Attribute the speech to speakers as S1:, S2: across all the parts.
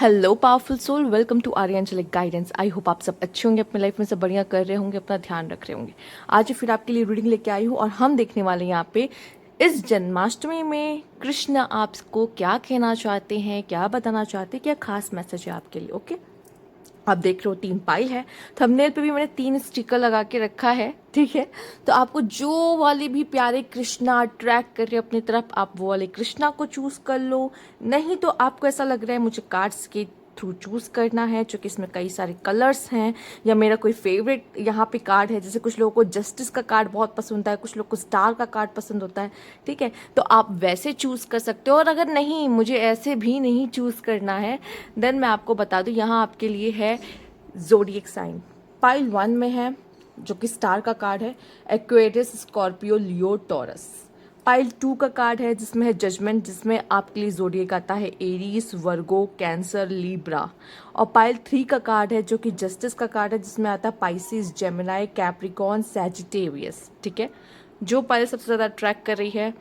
S1: Hello powerful soul, welcome to Aryanchalik guidance. I hope आप सब अच्छे होंगे, अपनी लाइफ में सब बढ़िया कर रहे होंगे, अपना ध्यान रख रहे होंगे। आज फिर आपके लिए रीडिंग लेके आई हूँ और हम देखने वाले हैं यहाँ पे इस जन्माष्टमी में कृष्ण आपको क्या कहना चाहते हैं, क्या बताना चाहते हैं, क्या खास मैसेज है आपके लिए। ओके, आप देख रहे हो 3 पाइल है। थंबनेल पे भी मैंने 3 स्टिकर लगा के रखा है, ठीक है। तो आपको जो वाले भी प्यारे कृष्णा अट्रैक्ट कर रहे हैं अपनी तरफ, आप वो वाले कृष्णा को चूज कर लो। नहीं तो आपको ऐसा लग रहा है मुझे कार्ड्स के थ्रू चूज करना है, जो कि इसमें कई सारे कलर्स हैं, या मेरा कोई फेवरेट यहाँ पे कार्ड है। जैसे कुछ लोगों को जस्टिस का कार्ड बहुत पसंद होता है, कुछ लोग को स्टार का कार्ड पसंद होता है, ठीक है। तो आप वैसे चूज कर सकते हो। और अगर नहीं, मुझे ऐसे भी नहीं चूज करना है, देन मैं आपको बता दूं यहाँ आपके लिए है ज़ोडिएक साइन। पाइल 1 में है जो कि स्टार का कार्ड है, एक्वेरियस, स्कॉर्पियो, लियो, टॉरस। पाइल 2 का कार्ड है जिसमें है जजमेंट, जिसमें आपके लिए ज़ोडिएक आता है एरीज, वर्गो, कैंसर, लीब्रा। और पाइल 3 का कार्ड है जो कि जस्टिस का कार्ड है, जिसमें आता है पाइसिस, जेमिनाई, कैप्रिकॉन, सैजिटेरियस, ठीक है। जो पाइल सबसे ज़्यादा अट्रैक्ट कर रही है,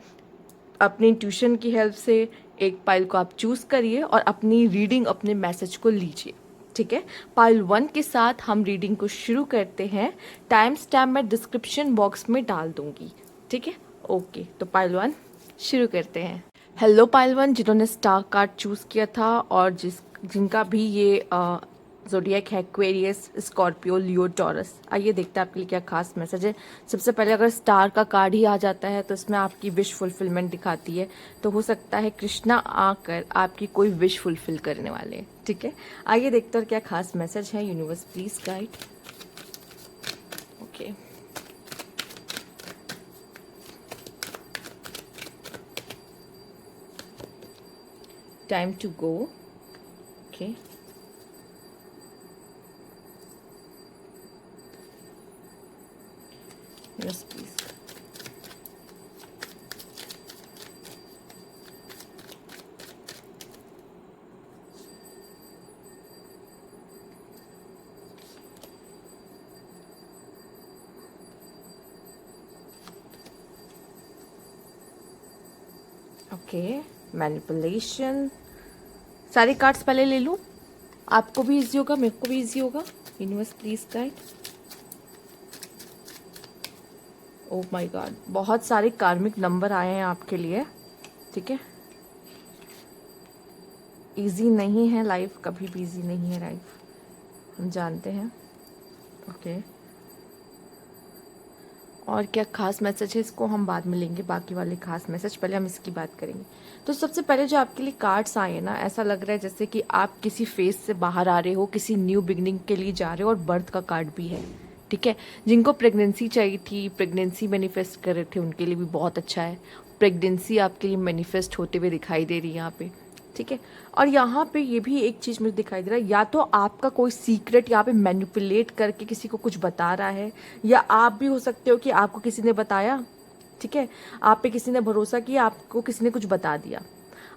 S1: अपनी ट्यूशन की हेल्प से एक पाइल को आप चूज़ करिए और अपनी रीडिंग, अपने मैसेज को लीजिए, ठीक है। पाइल 1 के साथ हम रीडिंग को शुरू करते हैं। टाइम स्टैम्प मैं डिस्क्रिप्शन बॉक्स में डाल दूंगी, ठीक है। ओके, तो पाइल 1 शुरू करते हैं। हेलो पाइल 1, जिन्होंने स्टार कार्ड चूज़ किया था और जिनका भी ये ज़ोडिएक है एक्वेरियस, स्कॉर्पियो, लियो, टॉरस। आइए देखते हैं आपके लिए क्या खास मैसेज है। सबसे पहले अगर स्टार का कार्ड ही आ जाता है तो इसमें आपकी विश फुलफिलमेंट दिखाती है, तो हो सकता है कृष्णा आकर आपकी कोई विश फुलफिल करने वाले हैं, ठीक है। आइए देखते हैं क्या खास मैसेज है। Universe please guide. Okay, time to go. Okay, yes please. Okay, manipulation. सारे कार्ड्स पहले ले लूँ, आपको भी इजी होगा, मेरे को भी इजी होगा। Universe please guide. Oh my God, बहुत सारे कार्मिक नंबर आए हैं आपके लिए, ठीक है। इजी नहीं है लाइफ, कभी भी इजी नहीं है लाइफ, हम जानते हैं। ओके, और क्या खास मैसेज है इसको हम बाद में लेंगे, बाकी वाले खास मैसेज पहले हम इसकी बात करेंगे। तो सबसे पहले जो आपके लिए कार्ड्स आए हैं ना, ऐसा लग रहा है जैसे कि आप किसी फेज से बाहर आ रहे हो, किसी न्यू बिगनिंग के लिए जा रहे हो, और बर्थ का कार्ड भी है, ठीक है। जिनको प्रेगनेंसी चाहिए थी, प्रेगनेंसी मैनिफेस्ट कर रहे थे, उनके लिए भी बहुत अच्छा है। प्रेगनेंसी आपके लिए मैनिफेस्ट होते हुए दिखाई दे रही है यहाँ पे, ठीक है। और यहाँ पे ये भी एक चीज़ मुझे दिखाई दे रहा है, या तो आपका कोई सीक्रेट यहाँ पे मैनिपुलेट करके किसी को कुछ बता रहा है, या आप भी हो सकते हो कि आपको किसी ने बताया, ठीक है। आप पे किसी ने भरोसा किया, आपको किसी ने कुछ बता दिया।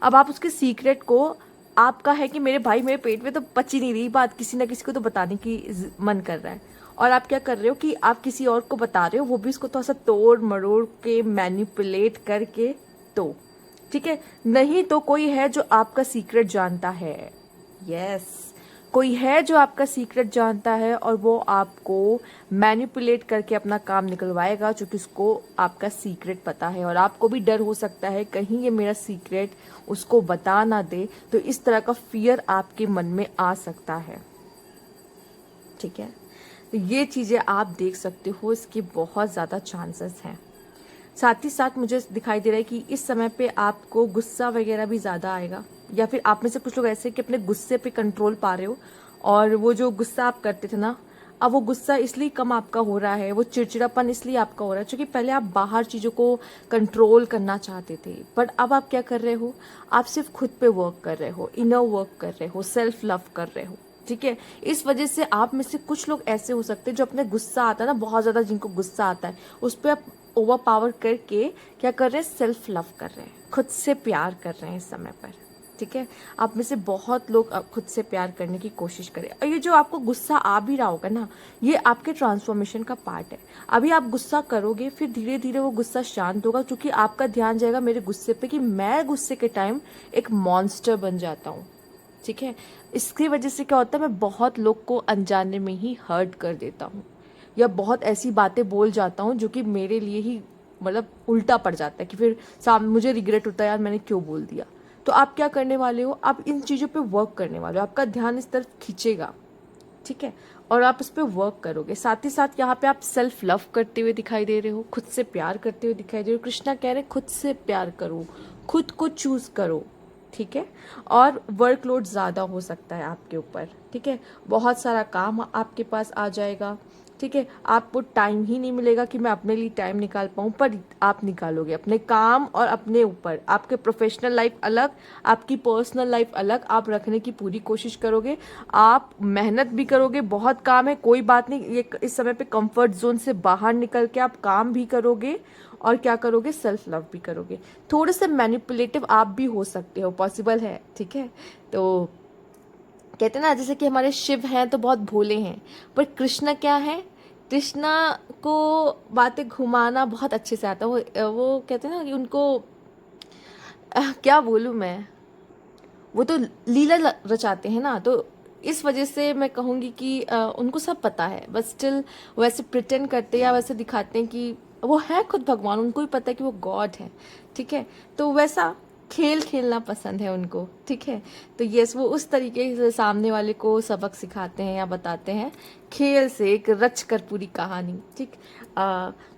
S1: अब आप उसके सीक्रेट को, आपका है कि मेरे भाई मेरे पेट में तो पच ही नहीं रही बात, किसी ना किसी को तो बताने की मन कर रहा है, और आप क्या कर रहे हो कि आप किसी और को बता रहे हो, वो भी उसको थोड़ा सा तोड़ मरोड़ के मैनिपुलेट करके, तो ठीक है। नहीं तो कोई है जो आपका सीक्रेट जानता है, यस, कोई है जो आपका सीक्रेट जानता है, और वो आपको मैनिपुलेट करके अपना काम निकलवाएगा, क्योंकि उसको आपका सीक्रेट पता है। और आपको भी डर हो सकता है कहीं ये मेरा सीक्रेट उसको बता ना दे, तो इस तरह का फियर आपके मन में आ सकता है, ठीक है। तो ये चीज़ें आप देख सकते हो, इसके बहुत ज़्यादा चांसेस हैं। साथ ही साथ मुझे दिखाई दे रहा है कि इस समय पे आपको गुस्सा वगैरह भी ज़्यादा आएगा, या फिर आप में से कुछ लोग ऐसे कि अपने गुस्से पे कंट्रोल पा रहे हो, और वो जो गुस्सा आप करते थे ना, अब वो गुस्सा इसलिए कम आपका हो रहा है, वो चिड़चिड़ापन इसलिए आपका हो रहा है क्योंकि पहले आप बाहर चीज़ों को कंट्रोल करना चाहते थे, बट अब आप क्या कर रहे हो, आप सिर्फ खुद पे वर्क कर रहे हो, इनर वर्क कर रहे हो, सेल्फ लव कर रहे हो, ठीक है। इस वजह से आप में से कुछ लोग ऐसे हो सकते हैं जो अपने गुस्सा आता है ना, बहुत ज़्यादा जिनको गुस्सा आता है, उस पर आप ओवर पावर करके क्या कर रहे हैं, सेल्फ लव कर रहे हैं, खुद से प्यार कर रहे हैं इस समय पर, ठीक है। आप में से बहुत लोग खुद से प्यार करने की कोशिश करें। और ये जो आपको गुस्सा आ भी रहा होगा ना, ये आपके ट्रांसफॉर्मेशन का पार्ट है। अभी आप गुस्सा करोगे, फिर धीरे धीरे वो गुस्सा शांत होगा, क्योंकि आपका ध्यान जाएगा मेरे गुस्से पे, कि मैं गुस्से के टाइम एक मॉन्स्टर बन जाता हूँ, ठीक है। इसकी वजह से क्या होता है, मैं बहुत लोग को अनजाने में ही हर्ट कर देता हूँ, या बहुत ऐसी बातें बोल जाता हूँ जो कि मेरे लिए ही मतलब उल्टा पड़ जाता है, कि फिर सामने मुझे रिग्रेट होता है यार मैंने क्यों बोल दिया। तो आप क्या करने वाले हो, आप इन चीज़ों पे वर्क करने वाले हो, आपका ध्यान इस तरफ खींचेगा, ठीक है, और आप उस पर वर्क करोगे। साथ ही साथ यहाँ पे आप सेल्फ लव करते हुए दिखाई दे रहे हो, खुद से प्यार करते हुए दिखाई दे रहे हो। कृष्णा कह रहे खुद से प्यार करो, खुद को चूज करो, ठीक है। और वर्कलोड ज़्यादा हो सकता है आपके ऊपर, ठीक है, बहुत सारा काम आपके पास आ जाएगा, ठीक है। आपको टाइम ही नहीं मिलेगा कि मैं अपने लिए टाइम निकाल पाऊँ, पर आप निकालोगे अपने काम और अपने ऊपर। आपके प्रोफेशनल लाइफ अलग, आपकी पर्सनल लाइफ अलग, आप रखने की पूरी कोशिश करोगे। आप मेहनत भी करोगे, बहुत काम है, कोई बात नहीं, ये इस समय पे कंफर्ट जोन से बाहर निकल के आप काम भी करोगे, और क्या करोगे, सेल्फ लव भी करोगे। थोड़े से मैनिपुलेटिव आप भी हो सकते हो, पॉसिबल है, ठीक है। तो कहते हैं ना, जैसे कि हमारे शिव हैं तो बहुत भोले हैं, पर कृष्ण क्या है, कृष्णा को बातें घुमाना बहुत अच्छे से आता है। वो कहते हैं ना कि उनको क्या बोलूँ मैं, वो तो लीला रचाते हैं ना, तो इस वजह से मैं कहूँगी कि उनको सब पता है, बस स्टिल वैसे प्रिटेंड करते हैं या वैसे दिखाते हैं कि वो है खुद भगवान, उनको भी पता है कि वो गॉड है, ठीक है। तो वैसा खेल खेलना पसंद है उनको, ठीक है। तो यस, वो उस तरीके से सामने वाले को सबक सिखाते हैं या बताते हैं, खेल से, एक रच कर पूरी कहानी, ठीक।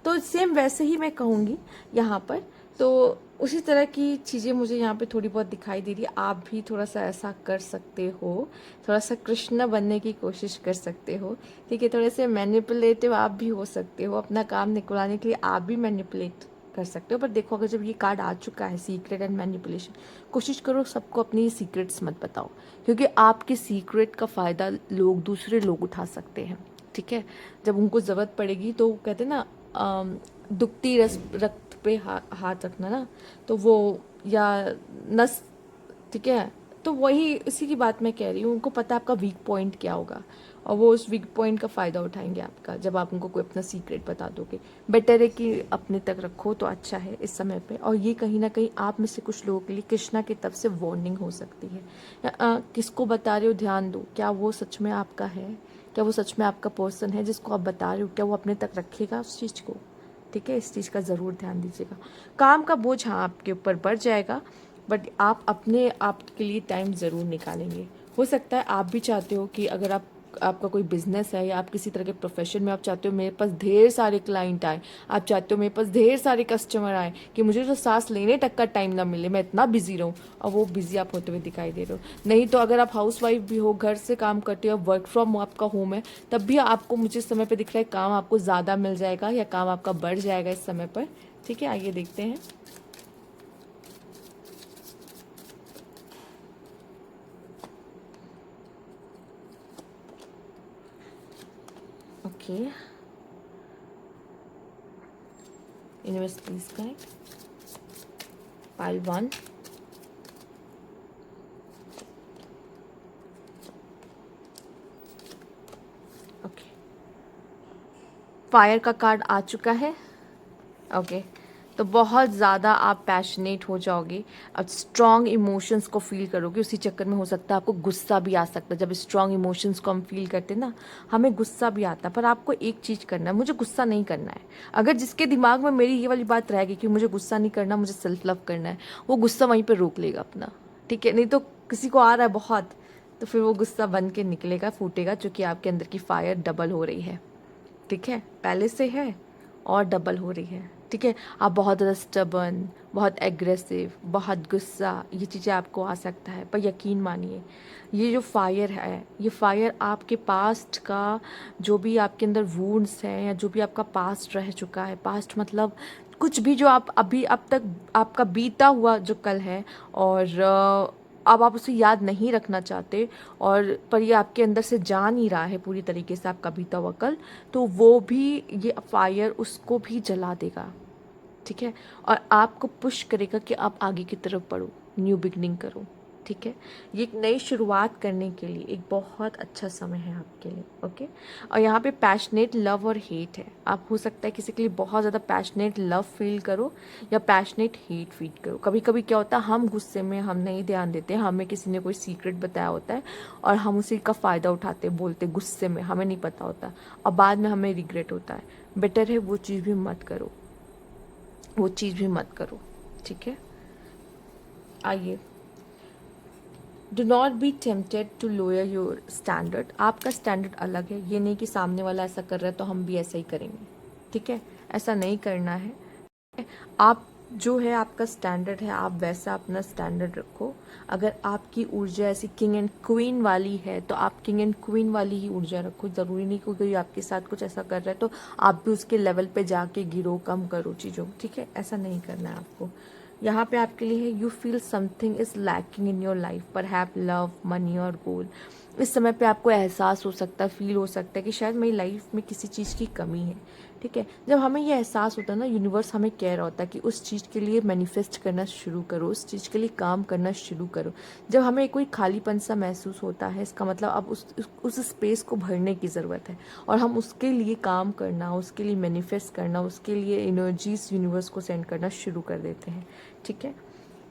S1: तो सेम वैसे ही मैं कहूँगी यहाँ पर। तो उसी तरह की चीज़ें मुझे यहाँ पे थोड़ी बहुत दिखाई दे रही है। आप भी थोड़ा सा ऐसा कर सकते हो, थोड़ा सा कृष्ण बनने की कोशिश कर सकते हो, ठीक है। थोड़े से मैनिपुलेटिव आप भी हो सकते हो, अपना काम निकलवाने के लिए आप भी मैनिपुलेट कर सकते हो। पर देखो, अगर जब ये कार्ड आ चुका है, सीक्रेट एंड मैनिपुलेशन, कोशिश करो सबको अपनी सीक्रेट्स मत बताओ, क्योंकि आपके सीक्रेट का फ़ायदा दूसरे लोग उठा सकते हैं, ठीक है। जब उनको ज़रूरत पड़ेगी तो कहते हैं ना, दुखती रक्त पे हाथ रखना ना, तो वो, या नस, ठीक है। तो वही इसी की बात मैं कह रही हूँ, उनको पता है आपका वीक पॉइंट क्या होगा, और वो उस वीक पॉइंट का फ़ायदा उठाएंगे आपका, जब आप उनको कोई अपना सीक्रेट बता दोगे। बेटर है कि अपने तक रखो तो अच्छा है इस समय पे। और ये कहीं ना कहीं आप में से कुछ लोगों के लिए कृष्णा की तरफ से वार्निंग हो सकती है। किसको बता रहे हो, ध्यान दो, क्या वो सच में आपका है, क्या वो सच में आपका पर्सन है जिसको आप बता रहे हो, क्या वो अपने तक रखेगा उस चीज़ को, ठीक है। इस चीज़ का ज़रूर ध्यान दीजिएगा। काम का बोझ हाँ आपके ऊपर बढ़ जाएगा, बट आप अपने आप के लिए टाइम ज़रूर निकालेंगे। हो सकता है आप भी चाहते हो कि अगर आपका कोई बिजनेस है या आप किसी तरह के प्रोफेशन में, आप चाहते हो मेरे पास ढेर सारे क्लाइंट आए, आप चाहते हो मेरे पास ढेर सारे कस्टमर आए, कि मुझे तो सांस लेने तक का टाइम ना मिले, मैं इतना बिजी रहूँ, और वो बिजी आप होते हुए दिखाई दे रहे हो। नहीं तो अगर आप हाउस वाइफ भी हो, घर से काम करते हो, वर्क फ्रॉम आपका होम है, तब भी आपको मुझे समय पे दिख रहा है काम आपको ज़्यादा मिल जाएगा, या काम आपका बढ़ जाएगा इस समय पर, ठीक है। आइए देखते हैं। Okay, universe please guide, pile 1, okay, fire का कार्ड आ चुका है, ओके। तो बहुत ज़्यादा आप पैशनेट हो जाओगे, अब स्ट्रॉन्ग इमोशंस को फील करोगे, उसी चक्कर में हो सकता है आपको गुस्सा भी आ सकता है। जब स्ट्रॉन्ग इमोशंस को हम फील करते हैं ना, हमें गुस्सा भी आता है, पर आपको एक चीज़ करना है, मुझे गुस्सा नहीं करना है। अगर जिसके दिमाग में मेरी ये वाली बात रहेगी कि मुझे गुस्सा नहीं करना, मुझे सेल्फ लव करना है, वो गुस्सा वहीं पर रोक लेगा अपना, ठीक है। नहीं तो किसी को आ रहा है बहुत, तो फिर वो गुस्सा बन के निकलेगा, फूटेगा, क्योंकि आपके अंदर की फायर डबल हो रही है, ठीक है, पहले से है और डबल हो रही है, ठीक है। आप बहुत ज़्यादा स्टबर्न, बहुत एग्रेसिव, बहुत गुस्सा, ये चीज़ें आपको आ सकता है, पर यकीन मानिए, ये जो फायर है, ये फायर आपके पास्ट का, जो भी आपके अंदर वुंड्स हैं, या जो भी आपका पास्ट रह चुका है, पास्ट मतलब कुछ भी जो आप अभी अब तक आपका बीता हुआ जो कल है, और अब आप उसे याद नहीं रखना चाहते, और पर ये आपके अंदर से जा नहीं रहा है पूरी तरीके से आपका बीता हुआ कल, तो वो भी, ये फायर उसको भी जला देगा, ठीक है। और आपको पुश करेगा कि आप आगे की तरफ बढ़ो, न्यू बिगनिंग करो, ठीक है। ये एक नई शुरुआत करने के लिए एक बहुत अच्छा समय है आपके लिए। ओके। और यहाँ पे पैशनेट लव और हेट है। आप हो सकता है किसी के लिए बहुत ज़्यादा पैशनेट लव फील करो या पैशनेट हेट फील करो। कभी कभी क्या होता है, हम गुस्से में हम नहीं ध्यान देते, हमें किसी ने कोई सीक्रेट बताया होता है और हम उसी का फ़ायदा उठाते बोलते गुस्से में, हमें नहीं पता होता और बाद में हमें रिग्रेट होता है। बेटर है वो चीज़ भी मत करो, वो चीज़ भी मत करो। ठीक है। आइए, do not be tempted to lower your standard. आपका स्टैंडर्ड अलग है, ये नहीं कि सामने वाला ऐसा कर रहा है तो हम भी ऐसा ही करेंगे। ठीक है, ऐसा नहीं करना है। आप जो है आपका स्टैंडर्ड है, आप वैसा अपना स्टैंडर्ड रखो। अगर आपकी ऊर्जा ऐसी किंग एंड क्वीन वाली है तो आप किंग एंड क्वीन वाली ही ऊर्जा रखो। ज़रूरी नहीं कि कोई आपके साथ कुछ ऐसा कर रहा है तो आप भी उसके लेवल पे जाके गिरो, कम करो चीज़ों। ठीक है, ऐसा नहीं करना है आपको। यहाँ पे आपके लिए है, you feel something is lacking in your life, पर हैव लव, मनी और गोल। इस समय पे आपको एहसास हो सकता है, फील हो सकता है कि शायद मेरी लाइफ में किसी चीज़ की कमी है। ठीक है, जब हमें ये एहसास होता है ना, यूनिवर्स हमें कह रहा होता है कि उस चीज़ के लिए मैनिफेस्ट करना शुरू करो, उस चीज़ के लिए काम करना शुरू करो। जब हमें कोई खालीपन सा महसूस होता है, इसका मतलब अब उस स्पेस को भरने की ज़रूरत है और हम उसके लिए काम करना, उसके लिए मैनिफेस्ट करना, उसके लिए एनर्जीज यूनिवर्स को सेंड करना शुरू कर देते हैं। ठीक है।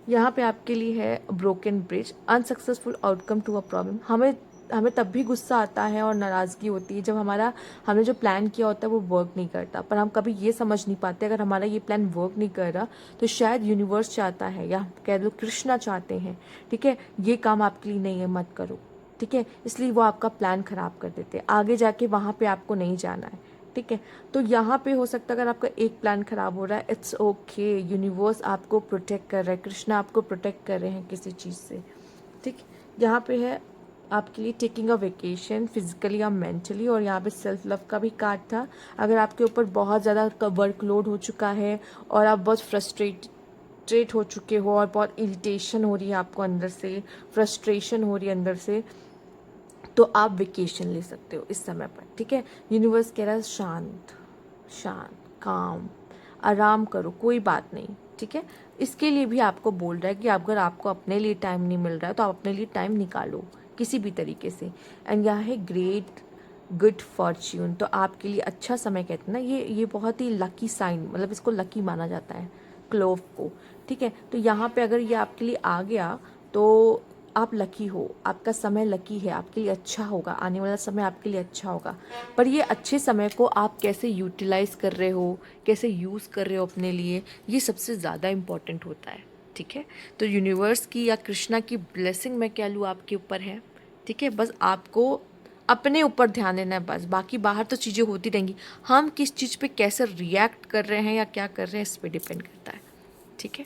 S1: यहाँ पे आपके लिए है broken bridge, unsuccessful outcome to a problem. हमें हमें तब भी गुस्सा आता है और नाराज़गी होती है जब हमने जो प्लान किया होता है वो वर्क नहीं करता। पर हम कभी ये समझ नहीं पाते, अगर हमारा ये प्लान वर्क नहीं कर रहा तो शायद यूनिवर्स चाहता है या कह लो कृष्णा चाहते हैं, ठीक है, ये काम आपके लिए नहीं है, मत करो। ठीक है, इसलिए वो आपका प्लान ख़राब कर देते हैं, आगे जाके वहाँ पे आपको नहीं जाना है। ठीक है, तो यहाँ पे हो सकता है अगर आपका एक प्लान खराब हो रहा है, इट्स ओके, यूनिवर्स आपको प्रोटेक्ट कर रहा है, कृष्णा आपको प्रोटेक्ट कर रहे हैं किसी चीज़ से। ठीक, यहाँ पे है आपके लिए टेकिंग अ वेकेशन फिजिकली या मेंटली, और यहाँ पे सेल्फ लव का भी कार्ड था। अगर आपके ऊपर बहुत ज़्यादा वर्कलोड हो चुका है और आप बहुत फ्रस्ट्रेट हो चुके हो और बहुत इरिटेशन हो रही है आपको अंदर से, फ्रस्ट्रेशन हो रही है अंदर से, तो आप वेकेशन ले सकते हो इस समय पर। ठीक है, यूनिवर्स कह रहा है शांत शांत, काम, आराम करो, कोई बात नहीं। ठीक है, इसके लिए भी आपको बोल रहा है कि अगर आपको अपने लिए टाइम नहीं मिल रहा है तो आप अपने लिए टाइम निकालो किसी भी तरीके से। एंड यह है ग्रेट गुड फॉर्च्यून, तो आपके लिए अच्छा समय कहते हैं ना, ये बहुत ही लकी साइन, मतलब इसको लकी माना जाता है क्लोव को। ठीक है, तो यहाँ पे अगर ये आपके लिए आ गया तो आप लकी हो, आपका समय लकी है, आपके लिए अच्छा होगा, आने वाला समय आपके लिए अच्छा होगा। पर ये अच्छे समय को आप कैसे यूटिलाइज कर रहे हो, कैसे यूज़ कर रहे हो अपने लिए, ये सबसे ज़्यादा इम्पॉर्टेंट होता है। ठीक है, तो यूनिवर्स की या कृष्णा की ब्लेसिंग मैं क्या लूँ आपके ऊपर है। ठीक है, बस आपको अपने ऊपर ध्यान देना है, बस बाकी बाहर तो चीज़ें होती रहेंगी, हम किस चीज़ पे कैसे रिएक्ट कर रहे हैं या क्या कर रहे हैं इस पर डिपेंड करता है। ठीक है,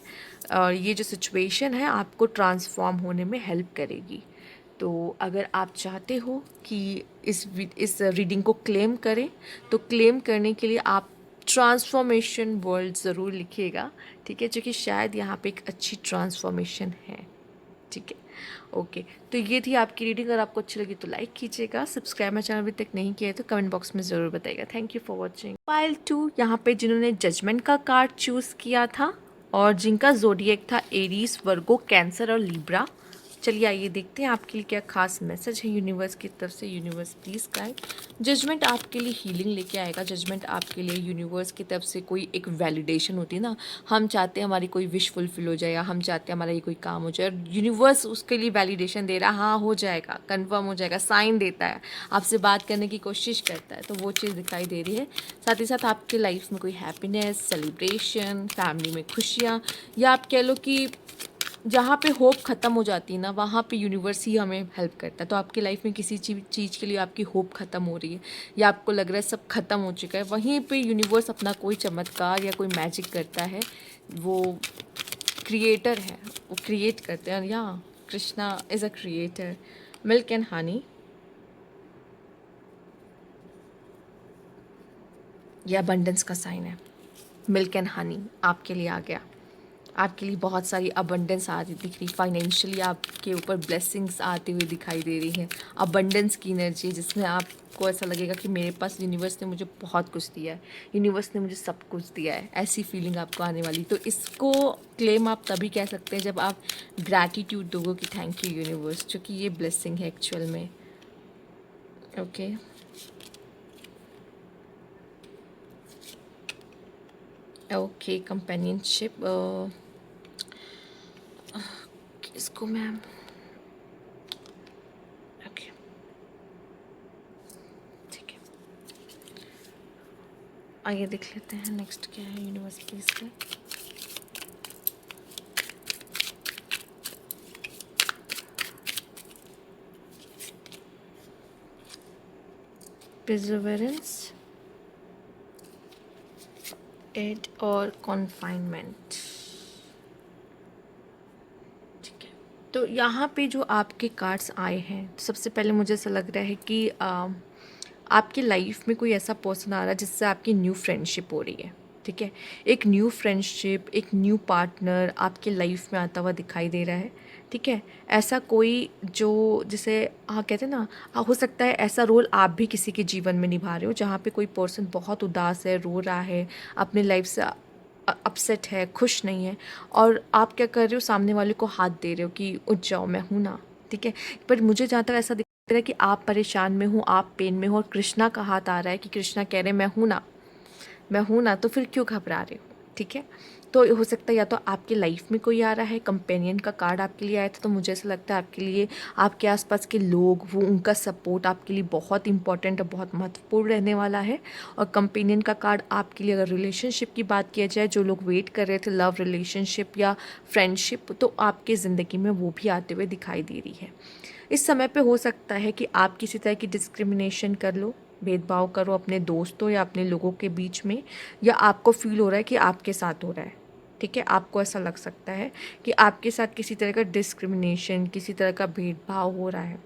S1: और ये जो सिचुएशन है आपको ट्रांसफॉर्म होने में हेल्प करेगी। तो अगर आप चाहते हो कि इस रीडिंग को क्लेम करें तो क्लेम करने के लिए आप ट्रांसफॉर्मेशन वर्ड ज़रूर लिखिएगा। ठीक है, जो कि शायद यहाँ पे एक अच्छी ट्रांसफॉर्मेशन है। ठीक है, ओके, तो ये थी आपकी रीडिंग। अगर आपको अच्छी लगी तो लाइक कीजिएगा, सब्सक्राइब मेरा चैनल अभी तक नहीं किया है तो कमेंट बॉक्स में ज़रूर बताइएगा। Thank you for watching. Pile 2, यहाँ पे जिन्होंने जजमेंट का कार्ड चूज़ किया था और जिनका ज़ोडिएक था एरीज, वर्गो, कैंसर और लिब्रा। चलिए आइए देखते हैं आपके लिए क्या खास मैसेज है यूनिवर्स की तरफ से। Universe please guide. जजमेंट आपके लिए हीलिंग लेके आएगा। जजमेंट आपके लिए यूनिवर्स की तरफ से कोई एक वैलिडेशन होती है ना, हम चाहते हैं हमारी कोई विश फुलफिल हो जाए या हम चाहते हैं हमारा ये कोई काम हो जाए और यूनिवर्स उसके लिए वैलिडेशन दे रहा है, हाँ हो जाएगा, कन्फर्म हो जाएगा, साइन देता है, आपसे बात करने की कोशिश करता है, तो वो चीज़ दिखाई दे रही है। साथ ही साथ आपके लाइफ में कोई हैप्पीनेस, सेलिब्रेशन, फैमिली में खुशियाँ, या आप कह लो कि जहाँ पे होप ख़त्म हो जाती है ना, वहाँ पे यूनिवर्स ही हमें हेल्प करता है। तो आपकी लाइफ में किसी चीज़ के लिए आपकी होप ख़त्म हो रही है या आपको लग रहा है सब ख़त्म हो चुका है, वहीं पे यूनिवर्स अपना कोई चमत्कार या कोई मैजिक करता है। वो क्रिएटर है, वो क्रिएट करते हैं। या Krishna is a creator. Milk and honey, यह अबंडेंस का साइन है। मिल्क एंड हनी आपके लिए आ गया। आपके लिए बहुत सारी अबंडेंस आ रही दिख रही, फाइनेंशियली आपके ऊपर ब्लेसिंग्स आते हुए दिखाई दे रही हैं। अबंडेंस की एनर्जी जिसमें आपको ऐसा लगेगा कि मेरे पास यूनिवर्स ने मुझे बहुत कुछ दिया है, यूनिवर्स ने मुझे सब कुछ दिया है, ऐसी फीलिंग आपको आने वाली। तो इसको क्लेम आप तभी कह सकते हैं जब आप ग्रैटिट्यूड दोगे कि थैंक यू यूनिवर्स, जो कि ये ब्लेसिंग है एक्चुअल में। ओके, ओके, कंपेनियनशिप, इसको मैं, ओके, ठीक है, आइए देख लेते हैं नेक्स्ट क्या है यूनिवर्स प्लीज का। perseverance, एड और कॉन्फाइनमेंट। ठीक है, तो यहाँ पे जो आपके कार्ड्स आए हैं, सबसे पहले मुझे ऐसा लग रहा है कि आपकी लाइफ में कोई ऐसा पर्सन आ रहा है जिससे आपकी न्यू फ्रेंडशिप हो रही है। ठीक है, एक न्यू फ्रेंडशिप, एक न्यू पार्टनर आपके लाइफ में आता हुआ दिखाई दे रहा है। ठीक है, ऐसा कोई जो जिसे हाँ कहते हैं ना, हो सकता है ऐसा रोल आप भी किसी के जीवन में निभा रहे हो जहाँ पे कोई पर्सन बहुत उदास है, रो रहा है, अपने लाइफ से अपसेट है, खुश नहीं है, और आप क्या कर रहे हो, सामने वाले को हाथ दे रहे हो कि उठ जाओ, मैं हूँ ना। ठीक है, पर मुझे जहाँ तक ऐसा दिख रहा है कि आप परेशान में हो, आप पेन में हो, और कृष्णा का हाथ आ रहा है कि कृष्णा कह रहे हैं मैं हूँ ना, मैं हूँ ना, तो फिर क्यों घबरा रहे हो। ठीक है, तो हो सकता है या तो आपके लाइफ में कोई आ रहा है, कंपेनियन का कार्ड आपके लिए आया था, तो मुझे ऐसा लगता है आपके लिए आपके आसपास के लोग, वो उनका सपोर्ट आपके लिए बहुत इंपॉर्टेंट और बहुत महत्वपूर्ण रहने वाला है। और कंपेनियन का कार्ड आपके लिए, अगर रिलेशनशिप की बात किया जाए, जो लोग वेट कर रहे थे लव रिलेशनशिप या फ्रेंडशिप, तो आपके ज़िंदगी में वो भी आते हुए दिखाई दे रही है। इस समय पे हो सकता है कि आप किसी तरह की डिस्क्रिमिनेशन कर लो, भेदभाव करो अपने दोस्तों या अपने लोगों के बीच में, या आपको फील हो रहा है कि आपके साथ हो रहा है। ठीक है, आपको ऐसा लग सकता है कि आपके साथ किसी तरह का डिस्क्रिमिनेशन, किसी तरह का भेदभाव हो रहा है,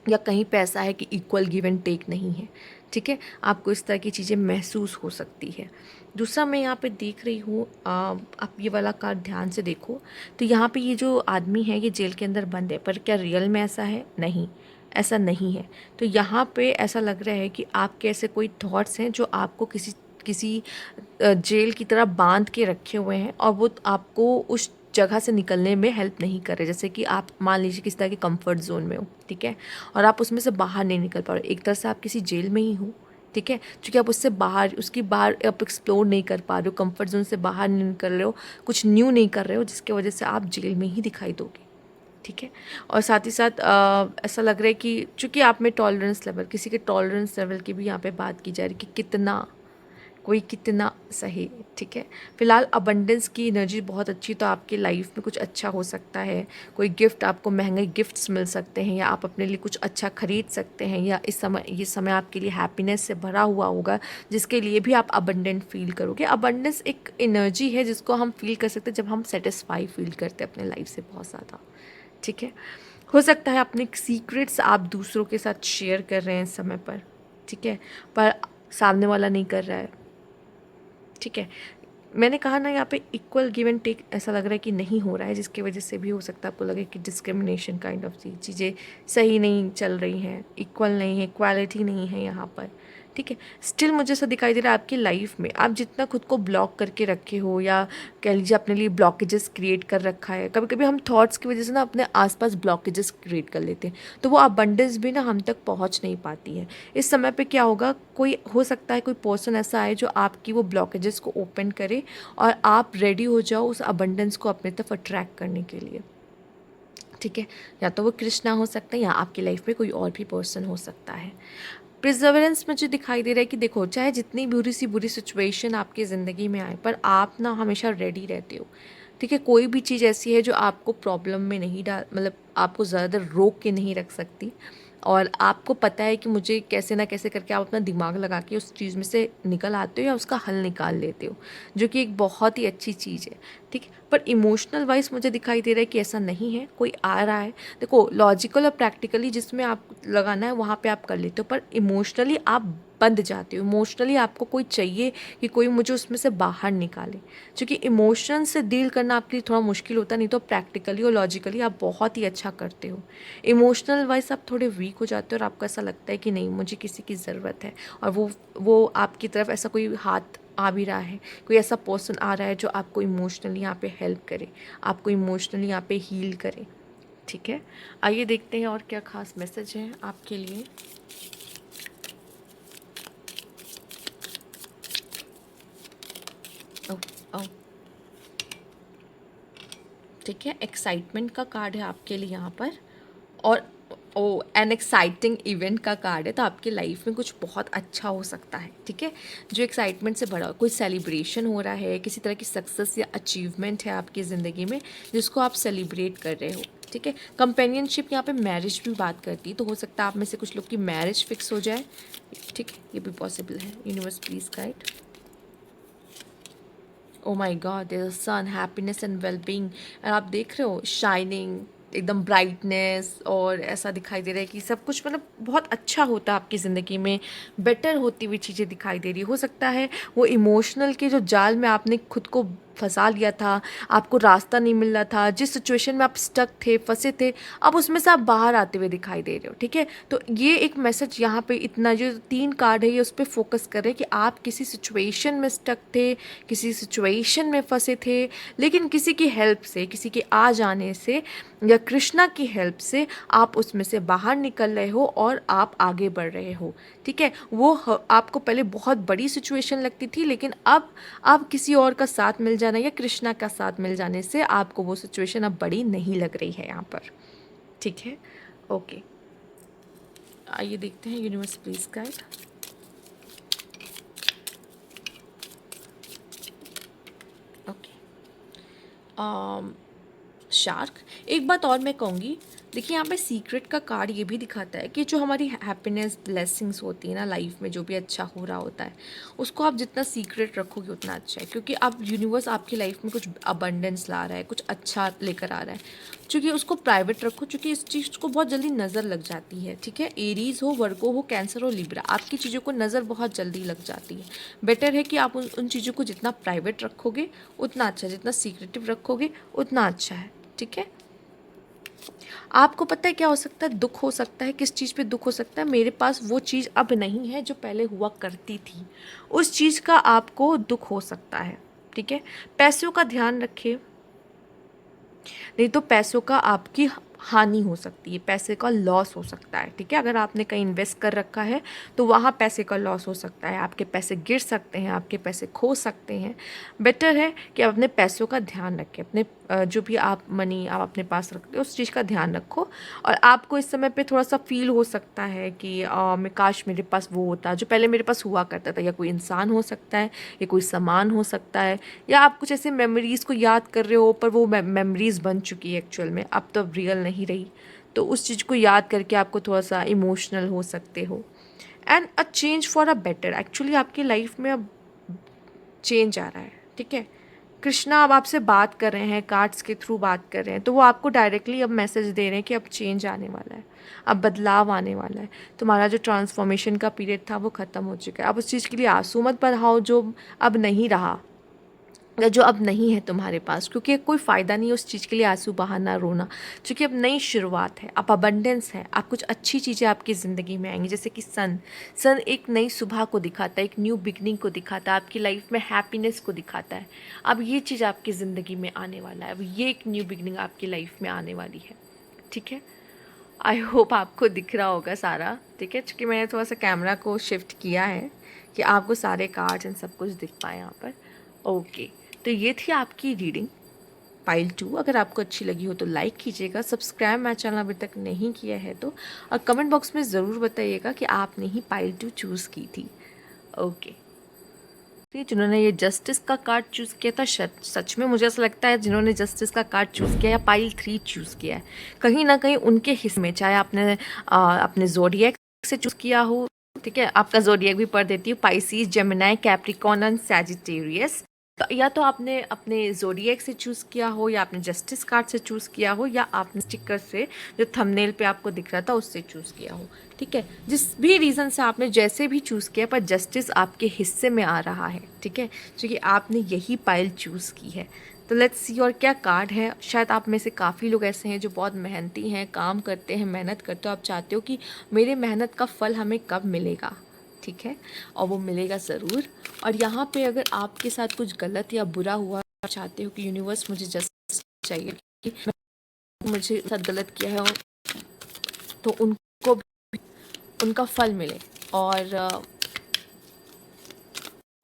S1: या कहीं पे ऐसा है कि इक्वल गिव एंड टेक नहीं है। ठीक है, आपको इस तरह की चीज़ें महसूस हो सकती है। दूसरा मैं यहाँ पे देख रही हूँ, आप ये वाला कार्ड ध्यान से देखो, तो यहाँ पे ये जो आदमी है ये जेल के अंदर बंद है, पर क्या रियल में ऐसा है? नहीं, ऐसा नहीं है। तो यहाँ पे ऐसा लग रहा है कि आपके ऐसे कोई थॉट्स हैं जो आपको किसी किसी जेल की तरह बांध के रखे हुए हैं, और वो आपको उस जगह से निकलने में हेल्प नहीं कर रहे। जैसे कि आप मान लीजिए किसी तरह के कंफर्ट जोन में हो, ठीक है, और आप उसमें से बाहर नहीं निकल पा रहे, एक तरह से आप किसी जेल में ही हो। ठीक है, क्योंकि आप उससे बाहर, उसकी बाहर आप एक्सप्लोर नहीं कर पा रहे हो, कंफर्ट जोन से बाहर नहीं निकल रहे हो, कुछ न्यू नहीं कर रहे हो, जिसकी वजह से आप जेल में ही दिखाई दोगे। ठीक है, और साथ ही साथ ऐसा लग रहा है कि चूँकि आप में टॉलरेंस लेवल, किसी के टॉलरेंस लेवल की भी यहाँ पे बात की जा रही है कि कितना, कोई कितना सही। ठीक है, फिलहाल अबंडेंस की एनर्जी बहुत अच्छी, तो आपकी लाइफ में कुछ अच्छा हो सकता है, कोई गिफ्ट, आपको महंगे गिफ्ट्स मिल सकते हैं, या आप अपने लिए कुछ अच्छा खरीद सकते हैं, या इस समय ये समय आपके लिए हैप्पीनेस से भरा हुआ होगा, जिसके लिए भी आप अबंडेंट फील करोगे। अबंडेंस एक एनर्जी है जिसको हम फील कर सकते हैं जब हम सेटिस्फाई फील करते हैं अपने लाइफ से बहुत ज़्यादा। ठीक है, हो सकता है अपने सीक्रेट्स आप दूसरों के साथ शेयर कर रहे हैं इस समय पर, ठीक है, पर सामने वाला नहीं कर रहा है। ठीक है, मैंने कहा ना यहाँ पे इक्वल गिव एंड टेक ऐसा लग रहा है कि नहीं हो रहा है, जिसकी वजह से भी हो सकता है आपको लगे कि डिस्क्रिमिनेशन काइंड ऑफ चीज़ें सही नहीं चल रही हैं, इक्वल नहीं है, इक्वालिटी नहीं है यहाँ पर। ठीक है, स्टिल मुझे ऐसा दिखाई दे रहा है आपकी लाइफ में आप जितना खुद को ब्लॉक करके रखे हो, या कह लीजिए अपने लिए ब्लॉकेजेस क्रिएट कर रखा है। कभी कभी हम थॉट्स की वजह से ना अपने आसपास ब्लॉकेजेस क्रिएट कर लेते हैं, तो वो अबंडेंस भी ना हम तक पहुंच नहीं पाती है। इस समय पे क्या होगा, कोई हो सकता है कोई पर्सन ऐसा आए जो आपकी वो ब्लॉकेजेस को ओपन करे, और आप रेडी हो जाओ उस अबंडेंस को अपने तरफ अट्रैक्ट करने के लिए। ठीक है, या तो वो कृष्णा हो सकता है, या आपकी लाइफ में कोई और भी पर्सन हो सकता है। प्रिजर्वेंस में जो दिखाई दे रहा है कि देखो, चाहे जितनी बुरी सिचुएशन आपकी ज़िंदगी में आए, पर आप ना हमेशा रेडी रहते हो। ठीक है, कोई भी चीज़ ऐसी है जो आपको प्रॉब्लम में नहीं डाल, मतलब आपको ज़्यादा रोक के नहीं रख सकती, और आपको पता है कि मुझे कैसे ना कैसे करके आप अपना दिमाग लगा के उस चीज़ में से निकल आते हो, या उसका हल निकाल लेते हो, जो कि एक बहुत ही अच्छी चीज़ है। ठीक है, पर इमोशनल वाइज मुझे दिखाई दे रहा है कि ऐसा नहीं है, कोई आ रहा है। देखो, लॉजिकल और प्रैक्टिकली जिसमें आप लगाना है वहाँ पे आप कर लेते हो, पर इमोशनली आप बंध जाते हो। इमोशनली आपको कोई चाहिए कि कोई मुझे उसमें से बाहर निकाले, क्योंकि इमोशन से डील करना आपके लिए थोड़ा मुश्किल होता है, नहीं तो प्रैक्टिकली और लॉजिकली आप बहुत ही अच्छा करते हो। इमोशनल वाइज आप थोड़े वीक हो जाते हो और आपको ऐसा लगता है कि नहीं मुझे किसी की ज़रूरत है, और वो आपकी तरफ ऐसा कोई हाथ आ भी रहा है, कोई ऐसा पर्सन आ रहा है जो आपको इमोशनली यहाँ पे हेल्प करे, आपको इमोशनली यहाँ पे हील करे। ठीक है, आइए देखते हैं और क्या खास मैसेज है आपके लिए। ओ, ओ, ठीक है, एक्साइटमेंट का कार्ड है आपके लिए यहाँ पर, और एन एक्साइटिंग इवेंट का कार्ड है, तो आपकी लाइफ में कुछ बहुत अच्छा हो सकता है। ठीक है, जो एक्साइटमेंट से बड़ा कोई सेलिब्रेशन हो रहा है, किसी तरह की सक्सेस या अचीवमेंट है आपकी ज़िंदगी में जिसको आप सेलिब्रेट कर रहे हो। ठीक है, कंपेनियनशिप यहाँ पे मैरिज भी बात करती है, तो हो सकता है आप में से कुछ लोग की मैरिज फिक्स हो जाए। ठीक है, ये भी पॉसिबल है। Universe please guide. Oh my god, there is sun, happiness and wellbeing, और आप देख रहे हो शाइनिंग, एकदम ब्राइटनेस, और ऐसा दिखाई दे रहा है कि सब कुछ मतलब बहुत अच्छा होता है आपकी ज़िंदगी में, बेटर होती हुई चीज़ें दिखाई दे रही। हो सकता है वो इमोशनल के जो जाल में आपने खुद को फंसा लिया था, आपको रास्ता नहीं मिल रहा था, जिस सिचुएशन में आप स्टक थे, फंसे थे, अब उसमें से आप बाहर आते हुए दिखाई दे रहे हो। ठीक है, तो ये एक मैसेज यहाँ पे, इतना जो 3 कार्ड है ये उस पर फोकस कर रहे हैं कि आप किसी सिचुएशन में स्टक थे, किसी सिचुएशन में फंसे थे, लेकिन किसी की हेल्प से, किसी के आ जाने से या कृष्णा की हेल्प से आप उसमें से बाहर निकल रहे हो और आप आगे बढ़ रहे हो। ठीक है, आपको पहले बहुत बड़ी सिचुएशन लगती थी, लेकिन अब किसी और का साथ मिल जाना या कृष्णा का साथ मिल जाने से आपको वो सिचुएशन अब बड़ी नहीं लग रही है यहाँ पर। ठीक है, ओके, आइए देखते हैं। Universe please guide. Okay, shark. एक बात और मैं कहूँगी, देखिए यहाँ पे सीक्रेट का कार्ड ये भी दिखाता है कि जो हमारी हैप्पीनेस, ब्लेसिंग्स होती है ना लाइफ में, जो भी अच्छा हो रहा होता है उसको आप जितना सीक्रेट रखोगे उतना अच्छा है, क्योंकि अब यूनिवर्स आपकी लाइफ में कुछ अबंडेंस ला रहा है, कुछ अच्छा लेकर आ रहा है। चूँकि उसको प्राइवेट रखो, चूँकि इस चीज़ को बहुत जल्दी नज़र लग जाती है। ठीक है, एरीज हो, वर्गो हो, कैंसर हो, लिब्रा, आपकी चीज़ों को नज़र बहुत जल्दी लग जाती है। बेटर है कि आप उन चीज़ों को जितना प्राइवेट रखोगे उतना अच्छा, जितना सीक्रेटिव रखोगे उतना अच्छा है। ठीक है, आपको पता है क्या हो सकता है, दुख हो सकता है। किस चीज़ पे दुख हो सकता है, मेरे पास वो चीज़ अब नहीं है जो पहले हुआ करती थी, उस चीज़ का आपको दुख हो सकता है। ठीक है, पैसों का ध्यान रखिए, नहीं तो पैसों का आपकी हानि हो सकती है, पैसे का लॉस हो सकता है। ठीक है, अगर आपने कहीं इन्वेस्ट कर रखा है तो वहाँ पैसे का लॉस हो सकता है, आपके पैसे गिर सकते हैं, आपके पैसे खो सकते हैं। बेटर है कि आप अपने पैसों का ध्यान रखें, अपने जो भी आप मनी आप अपने पास रखते हो उस चीज़ का ध्यान रखो। और आपको इस समय पे थोड़ा सा फील हो सकता है कि मैं काश मेरे पास वो होता जो पहले मेरे पास हुआ करता था, या कोई इंसान हो सकता है, या कोई सामान हो सकता है, या आप कुछ ऐसे मेमोरीज़ को याद कर रहे हो पर वो मेमोरीज़ बन चुकी है एक्चुअल में, अब तो रियल नहीं रही, तो उस चीज़ को याद करके आपको थोड़ा सा इमोशनल हो सकते हो। And a change for a better, actually आपकी लाइफ में अब चेंज आ रहा है। ठीक है, कृष्णा अब आपसे बात कर रहे हैं, कार्ड्स के थ्रू बात कर रहे हैं, तो वो आपको डायरेक्टली अब मैसेज दे रहे हैं कि अब चेंज आने वाला है, अब बदलाव आने वाला है। तुम्हारा जो ट्रांसफॉर्मेशन का पीरियड था वो ख़त्म हो चुका है। अब उस चीज़ के लिए आंसू मत बहाओ जो अब नहीं रहा, या जो अब नहीं है तुम्हारे पास, क्योंकि कोई फ़ायदा नहीं है उस चीज़ के लिए आंसू बहाना, रोना, क्योंकि अब नई शुरुआत है, अब अबंडेंस है, अब कुछ अच्छी चीज़ें आपकी ज़िंदगी में आएंगी। जैसे कि सन एक नई सुबह को दिखाता है, एक न्यू बिगनिंग को दिखाता है, आपकी लाइफ में हैप्पीनेस को दिखाता है। अब ये चीज़ आपकी ज़िंदगी में आने वाला है, अब ये एक न्यू बिगनिंग आपकी लाइफ में आने वाली है। ठीक है, आई होप आपको दिख रहा होगा सारा। ठीक है, क्योंकि मैंने थोड़ा सा कैमरा को शिफ्ट किया है कि आपको सारे कार्ड्स एंड सब कुछ दिख पाए यहाँ पर। ओके, तो ये थी आपकी रीडिंग पाइल 2। अगर आपको अच्छी लगी हो तो लाइक कीजिएगा, सब्सक्राइब मेरा चैनल अभी तक नहीं किया है तो, और कमेंट बॉक्स में ज़रूर बताइएगा कि आपने ही पाइल 2 चूज़ की थी। ओके, तो जिन्होंने ये जस्टिस का कार्ड चूज़ किया था, सच में मुझे ऐसा लगता है जिन्होंने जस्टिस का कार्ड चूज़ किया या पाइल 3 चूज़ किया है, कहीं ना कहीं उनके हिस्से में, चाहे आपने अपने ज़ोडिएक से चूज़ किया हो। ठीक है, आपका ज़ोडिएक भी पढ़ देती हूँ, Pisces, Gemini, Capricorn and Sagittarius. तो या तो आपने अपने ज़ोडिएक से चूज़ किया हो, या आपने जस्टिस कार्ड से चूज़ किया हो, या आपने स्टिकर से जो थंबनेल पे आपको दिख रहा था उससे चूज़ किया हो। ठीक है, जिस भी रीज़न से आपने जैसे भी चूज़ किया, पर जस्टिस आपके हिस्से में आ रहा है। ठीक है, क्योंकि आपने यही पाइल चूज़ की है। तो लेट्स सी और क्या कार्ड है। शायद आप में से काफ़ी लोग ऐसे हैं जो बहुत मेहनती हैं, काम करते हैं, मेहनत करते हो। आप चाहते हो कि मेरे मेहनत का फल हमें कब मिलेगा। ठीक है, और वो मिलेगा ज़रूर। और यहाँ पे अगर आपके साथ कुछ गलत या बुरा हुआ, आप चाहते हो कि यूनिवर्स मुझे जस्टिस चाहिए कि मुझे साथ गलत किया है, तो उनको भी उनका फल मिले और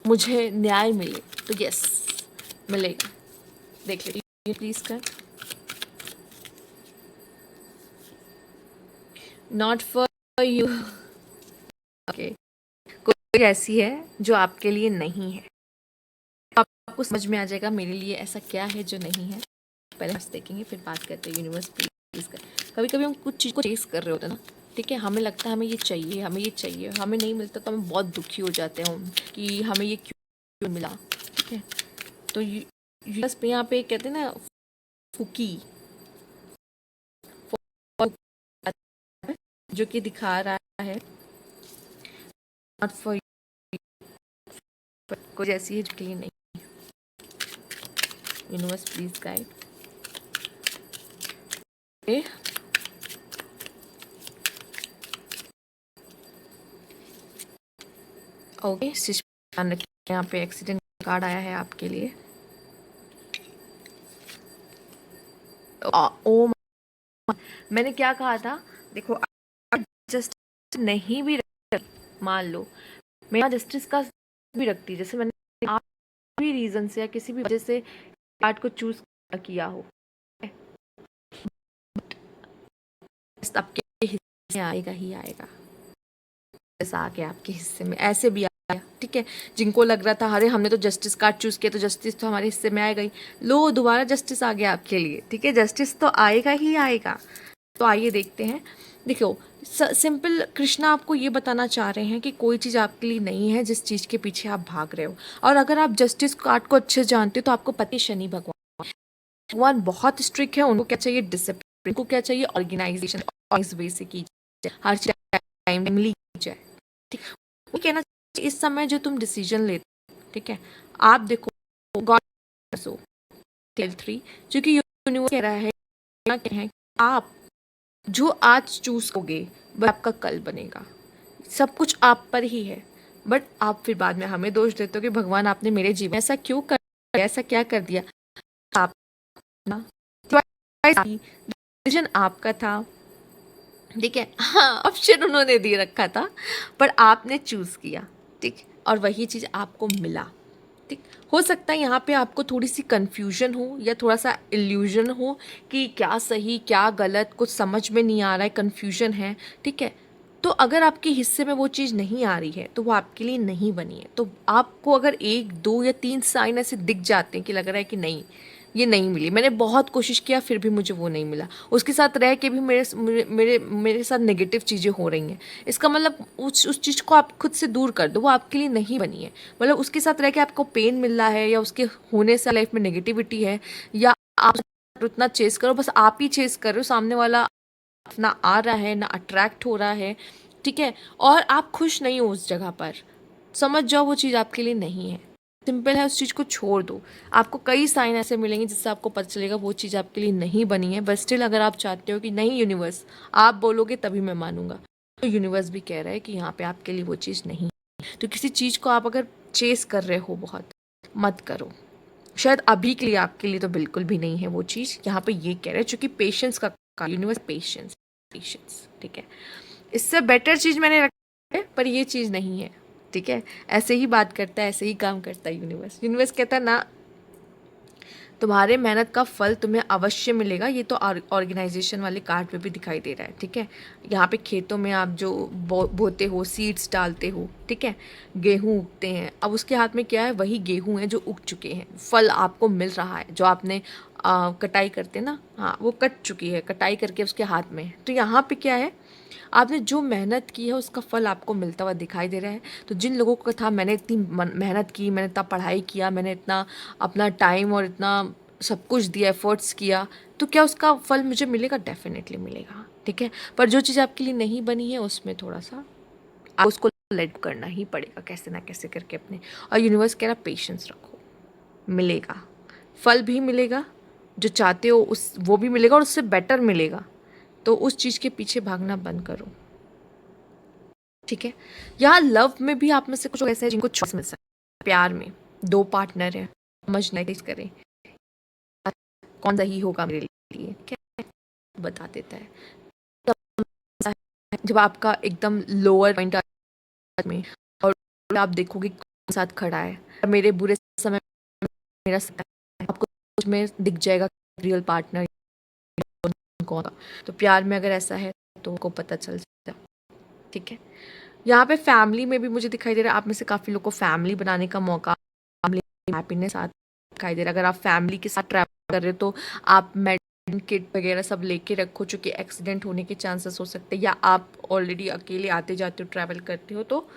S1: मुझे न्याय मिले, तो यस, मिलेगा। देख लीजिए प्लीज़ कर। Not for you. ओके, कोई ऐसी है जो आपके लिए नहीं है। आपको समझ में आ जाएगा मेरे लिए ऐसा क्या है जो नहीं है। पहले बस देखेंगे, फिर बात करते हैं। यूनिवर्स प्लीज कर। कभी कभी हम कुछ चीज़ को चेस कर रहे होते हैं ना, ठीक है, हमें लगता है हमें ये चाहिए, हमें ये चाहिए, हमें नहीं मिलता तो हम बहुत दुखी हो जाते हैं कि हमें ये क्यों मिला। ठीक है, तो यूनिवर्स पे यहाँ पे कहते हैं ना, फुकी, जो कि दिखा रहा है नॉट फॉर को जैसी है जो नहीं। Universe please guide. ओके, ध्यान रखिए, यहाँ पे एक्सीडेंट कार्ड आया है आपके लिए। ओ, मैंने क्या कहा था, देखो, जस्ट नहीं भी मान लो मैं जस्टिस का भी रखती, जैसे मैंने आप भी रीजन से या किसी भी वजह से कार्ड को चूज किया हो, आपके हिस्से में आएगा ही आएगा। जैसा आ गया आपके हिस्से में, ऐसे भी आया। ठीक है, जिनको लग रहा था अरे हमने तो जस्टिस कार्ड चूज किया तो जस्टिस तो हमारे हिस्से में आएगा ही, लो दोबारा जस्टिस आ गया आपके लिए। ठीक है, जस्टिस तो आएगा ही आएगा। तो आइए देखते हैं। देखो, सिंपल कृष्णा आपको ये बताना चाह रहे हैं कि कोई चीज़ आपके लिए नहीं है जिस चीज़ के पीछे आप भाग रहे हो। और अगर आप जस्टिस कार्ड को अच्छे से जानते हो तो आपको पति शनि भगवान बहुत स्ट्रिक्ट है। उनको क्या चाहिए, डिसिप्लिन। उनको क्या चाहिए, ऑर्गेनाइजेशन, इस वे से की जाए, हर चीज टाइमली की जाए। ठीक, वो कहना चाहिए इस समय जो तुम डिसीजन लेते हो, ठीक है, आप देखो गॉड सो टेल 3, जो कि यूनिवर्स कह रहा है कि आप जो आज चूज करोगे वह आपका कल बनेगा। सब कुछ आप पर ही है। बट आप फिर बाद में हमें दोष देते हो कि भगवान आपने मेरे जीवन ऐसा क्यों कर दिया, ऐसा क्या कर दिया। आप ना, डिसीजन आपका था। ठीक है, हाँ, ऑप्शन उन्होंने दे रखा था पर आपने चूज किया। ठीक, और वही चीज आपको मिला। ठीक, हो सकता है यहाँ पे आपको थोड़ी सी कंफ्यूजन हो या थोड़ा सा इल्यूजन हो कि क्या सही क्या गलत, कुछ समझ में नहीं आ रहा है, कंफ्यूजन है। ठीक है, तो अगर आपके हिस्से में वो चीज़ नहीं आ रही है तो वो आपके लिए नहीं बनी है। तो आपको अगर 1 2 या 3 साइन ऐसे दिख जाते हैं कि लग रहा है कि नहीं, ये नहीं मिली, मैंने बहुत कोशिश किया फिर भी मुझे वो नहीं मिला, उसके साथ रह के भी मेरे मेरे मेरे साथ नेगेटिव चीज़ें हो रही हैं, इसका मतलब उस चीज़ को आप खुद से दूर कर दो, वो आपके लिए नहीं बनी है। मतलब उसके साथ रह के आपको पेन मिल रहा है या उसके होने से लाइफ में नेगेटिविटी है, या आप उतना चेस करो, बस आप ही चेस कर रहे हो, सामने वाला ना आ रहा है ना अट्रैक्ट हो रहा है। ठीक है, और आप खुश नहीं हो उस जगह पर, समझ जाओ वो चीज़ आपके लिए नहीं है। सिंपल है, उस चीज़ को छोड़ दो। आपको कई साइन ऐसे मिलेंगे जिससे आपको पता चलेगा वो चीज़ आपके लिए नहीं बनी है। बट स्टिल अगर आप चाहते हो कि नहीं यूनिवर्स, आप बोलोगे तभी मैं मानूंगा, तो यूनिवर्स भी कह रहा है कि यहाँ पे आपके लिए वो चीज़ नहीं है। तो किसी चीज़ को आप अगर चेस कर रहे हो बहुत, मत करो। शायद अभी के लिए आपके लिए तो बिल्कुल भी नहीं है वो चीज़। यहाँ पे ये कह रहे हैं क्योंकि पेशेंस का यूनिवर्स, पेशेंस, पेशेंस। ठीक है, इससे बेटर चीज़ मैंने रखी है पर ये चीज़ नहीं है। ठीक है, ऐसे ही बात करता है, ऐसे ही काम करता है यूनिवर्स। यूनिवर्स कहता है ना, तुम्हारे मेहनत का फल तुम्हें अवश्य मिलेगा। ये तो ऑर्गेनाइजेशन वाले कार्ड पे भी दिखाई दे रहा है। ठीक है, यहाँ पे खेतों में आप जो बोते हो, सीड्स डालते हो, ठीक है, गेहूँ उगते हैं, अब उसके हाथ में क्या है, वही गेहूँ है जो उग चुके हैं, फल आपको मिल रहा है। जो आपने कटाई करते ना, हाँ, वो कट चुकी है, कटाई करके उसके हाथ में है। तो यहाँ पे क्या है, आपने जो मेहनत की है उसका फल आपको मिलता हुआ दिखाई दे रहा है। तो जिन लोगों को था मैंने इतनी मेहनत की, मैंने इतना पढ़ाई किया, मैंने इतना अपना टाइम और इतना सब कुछ दिया, एफर्ट्स किया, तो क्या उसका फल मुझे मिलेगा? डेफिनेटली मिलेगा, ठीक है। पर जो चीज़ आपके लिए नहीं बनी है उसमें थोड़ा सा आप उसको लेट करना ही पड़ेगा कैसे ना कैसे करके अपने। और यूनिवर्स कह रहा पेशेंस रखो, मिलेगा, फल भी मिलेगा, जो चाहते हो उस वो भी मिलेगा और उससे बेटर मिलेगा। तो उस चीज़ के पीछे भागना बंद करो, ठीक है। यहाँ लव में भी आप में से कुछ लोग ऐसे हैं जिनको चॉइस मिल सकता है। प्यार में दो पार्टनर हैं, समझना टेस्ट करें कौन सही होगा मेरे लिए, ठीक है, बता देता है। जब आपका एकदम लोअर पॉइंट में और आप देखोगे कौन साथ खड़ा है, और मेरे बुरे समय में मेरा साथ है, आपको कुछ में दिख जाएगा रियल पार्टनर कौन होगा। तो प्यार में अगर ऐसा है तो आपको पता चल जाएगा, ठीक है। यहाँ पे फैमिली में भी मुझे दिखाई दे रहा है आप में से काफ़ी लोग को फैमिली बनाने का मौका, हैप्पीनेस साथ दिखाई दे रहा है। अगर आप फैमिली के साथ ट्रैवल कर रहे हो तो आप मेडिसिन किट वगैरह सब लेके रखो, चूँकि एक्सीडेंट होने के चांसेस हो सकते हैं, या आप ऑलरेडी अकेले आते जाते हो ट्रैवल करते हो तो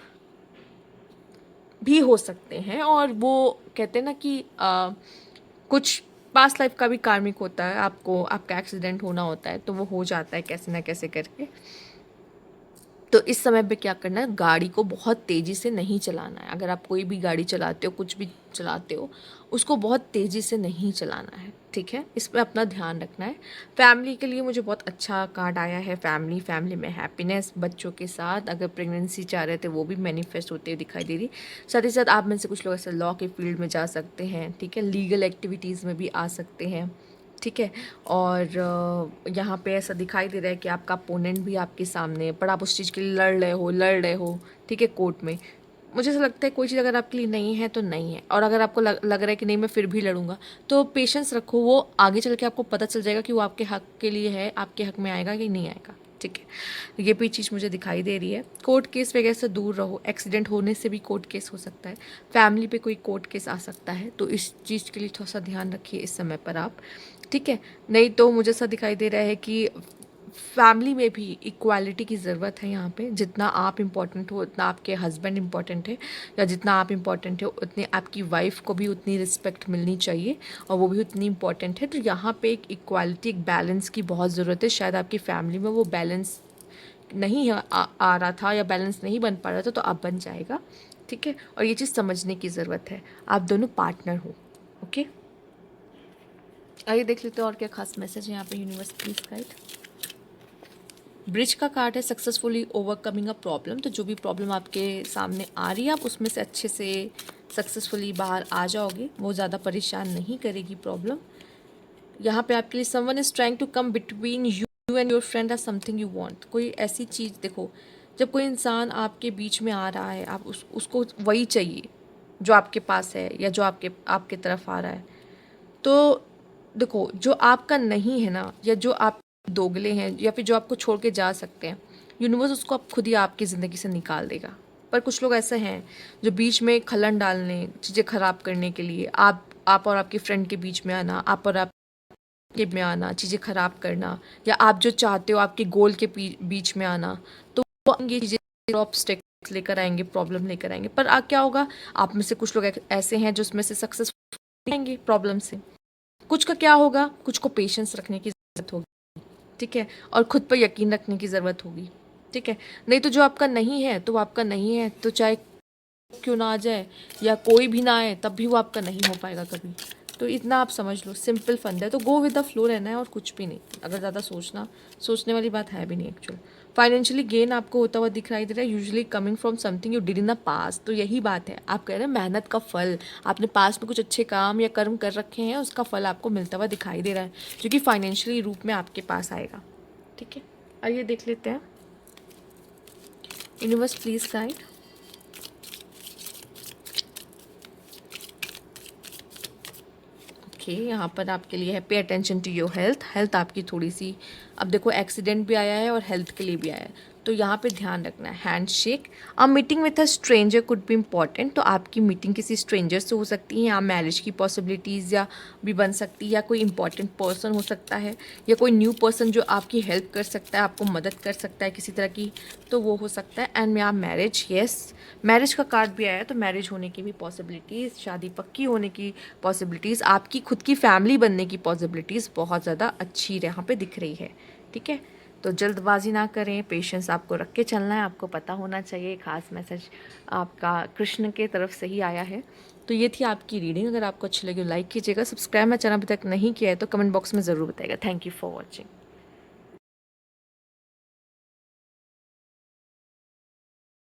S1: भी हो सकते हैं। और वो कहते हैं ना कि कुछ पास्ट लाइफ का भी कार्मिक होता है, आपको आपका एक्सीडेंट होना होता है तो वो हो जाता है कैसे ना कैसे करके। तो इस समय पे क्या करना है, गाड़ी को बहुत तेज़ी से नहीं चलाना है। अगर आप कोई भी गाड़ी चलाते हो, कुछ भी चलाते हो, उसको बहुत तेज़ी से नहीं चलाना है, ठीक है। इस पे अपना ध्यान रखना है। फैमिली के लिए मुझे बहुत अच्छा कार्ड आया है, फैमिली में हैप्पीनेस, बच्चों के साथ अगर प्रेगनेंसी चाह रहे थे वो भी मैनिफेस्ट होते हुए दिखाई दे रही। साथ ही साथ आप में से कुछ लोग ऐसे लॉ के फील्ड में जा सकते हैं, ठीक है, लीगल एक्टिविटीज़ में भी आ सकते हैं, ठीक है। और यहाँ पे ऐसा दिखाई दे रहा है कि आपका अपोनेंट भी आपके सामने है, पर आप उस चीज़ के लिए लड़ रहे हो, ठीक है, कोर्ट में। मुझे ऐसा लगता है कोई चीज़ अगर आपके लिए नहीं है तो नहीं है, और अगर आपको लग रहा है कि नहीं मैं फिर भी लड़ूंगा, तो पेशेंस रखो, वो आगे चल के आपको पता चल जाएगा कि वो आपके हक के लिए है, आपके हक में आएगा कि नहीं आएगा, ठीक है। ये भी चीज़ मुझे दिखाई दे रही है। कोर्ट केस वगैरह से दूर रहो, एक्सीडेंट होने से भी कोर्ट केस हो सकता है, फैमिली पे कोई कोर्ट केस आ सकता है, तो इस चीज़ के लिए थोड़ा सा ध्यान रखिए इस समय पर आप, ठीक है। नहीं तो मुझे ऐसा दिखाई दे रहा है कि फैमिली में भी इक्वालिटी की ज़रूरत है। यहाँ पे जितना आप इम्पोर्टेंट हो उतना आपके हस्बैंड इम्पोर्टेंट है, या जितना आप इम्पोर्टेंट हो उतने आपकी वाइफ को भी उतनी रिस्पेक्ट मिलनी चाहिए, और वो भी उतनी इम्पोर्टेंट है। तो यहाँ पे एक इक्वालिटी, एक बैलेंस की बहुत ज़रूरत है। शायद आपकी फैमिली में वो बैलेंस नहीं आ रहा था, या बैलेंस नहीं बन पा रहा था, तो अब बन जाएगा, ठीक है। और ये चीज़ समझने की ज़रूरत है, आप दोनों पार्टनर हो, ओके। आइए देख लेते हैं और क्या खास मैसेज है यहाँ पे यूनिवर्स प्लीज गाइड। ब्रिज का कार्ड है, सक्सेसफुली ओवरकमिंग अ प्रॉब्लम। तो जो भी प्रॉब्लम आपके सामने आ रही है आप उसमें से अच्छे से सक्सेसफुली बाहर आ जाओगे, वो ज़्यादा परेशान नहीं करेगी प्रॉब्लम। यहाँ पे आपके लिए someone is trying to come between you and your friend or something you want. कोई ऐसी चीज़, देखो जब कोई इंसान आपके बीच में आ रहा है, आप उसको वही चाहिए जो आपके पास है, या जो आपके आपके तरफ आ रहा है। तो देखो जो आपका नहीं है ना, या जो आप दोगले हैं, या फिर जो आपको छोड़ के जा सकते हैं, यूनिवर्स उसको आप खुद ही आपकी ज़िंदगी से निकाल देगा। पर कुछ लोग ऐसे हैं जो बीच में खलन डालने, चीज़ें ख़राब करने के लिए, आप और आपके फ्रेंड के बीच में आना, आप और आप के में आना, चीज़ें ख़राब करना, या आप जो चाहते हो आपके गोल के बीच में आना, तो वो ये चीज़ें ऑब्स्टेकल्स लेकर आएंगे, प्रॉब्लम लेकर आएंगे। पर क्या होगा, आप में से कुछ लोग ऐसे हैं जो उसमें से सक्सेसफुल आएंगे प्रॉब्लम से। कुछ का क्या होगा, कुछ को पेशेंस रखने की ज़रूरत होगी, ठीक है, और खुद पर यकीन रखने की ज़रूरत होगी, ठीक है। नहीं तो जो आपका नहीं है तो वो आपका नहीं है, तो चाहे क्यों ना आ जाए या कोई भी ना आए, तब भी वो आपका नहीं हो पाएगा कभी। तो इतना आप समझ लो, सिंपल फंडा है। तो गो विद द फ्लो रहना है और कुछ भी नहीं। अगर ज़्यादा सोचने वाली बात है भी नहीं एक्चुअल। फाइनेंशियली गेन आपको होता हुआ दिखाई दे रहा है, usually coming from something you did in the past. तो यही बात है, आप कह रहे हैं मेहनत का फल, आपने पास्ट में कुछ अच्छे काम या कर्म कर रखे हैं, उसका फल आपको मिलता हुआ दिखाई दे रहा है, जो कि फाइनेंशियली रूप में आपके पास आएगा, ठीक है। आइए देख लेते हैं, यूनिवर्स प्लीज गाइड। ओके, यहाँ पर आपके लिए है pay attention to your health. Health आपकी थोड़ी सी, अब देखो एक्सीडेंट भी आया है और हेल्थ के लिए भी आया है, तो यहाँ पे ध्यान रखना है hand shake. A meeting with a stranger could be important, तो आपकी मीटिंग किसी स्ट्रेंजर से हो सकती है, या मैरिज की पॉसिबिलिटीज़ या भी बन सकती है, या कोई इंपॉर्टेंट पर्सन हो सकता है, या कोई न्यू पर्सन जो आपकी हेल्प कर सकता है, आपको मदद कर सकता है किसी तरह की, तो वो हो सकता है। एंड यहाँ मैरिज, येस मैरिज का कार्ड भी आया है, तो मैरिज होने की भी पॉसिबिलिटीज़, शादी पक्की होने की पॉसिबिलिटीज़, आपकी खुद की फैमिली बनने की पॉसिबिलिटीज़ बहुत ज़्यादा अच्छी यहाँ पे दिख रही है। ठीक है, तो जल्दबाजी ना करें, पेशेंस आपको रख के चलना है। आपको पता होना चाहिए खास मैसेज आपका कृष्ण के तरफ से ही आया है। तो ये थी आपकी रीडिंग। अगर आपको अच्छी लगी लाइक कीजिएगा, सब्सक्राइब मेरा चैनल अभी तक नहीं किया है तो कमेंट बॉक्स में ज़रूर बताइएगा। Thank you for watching.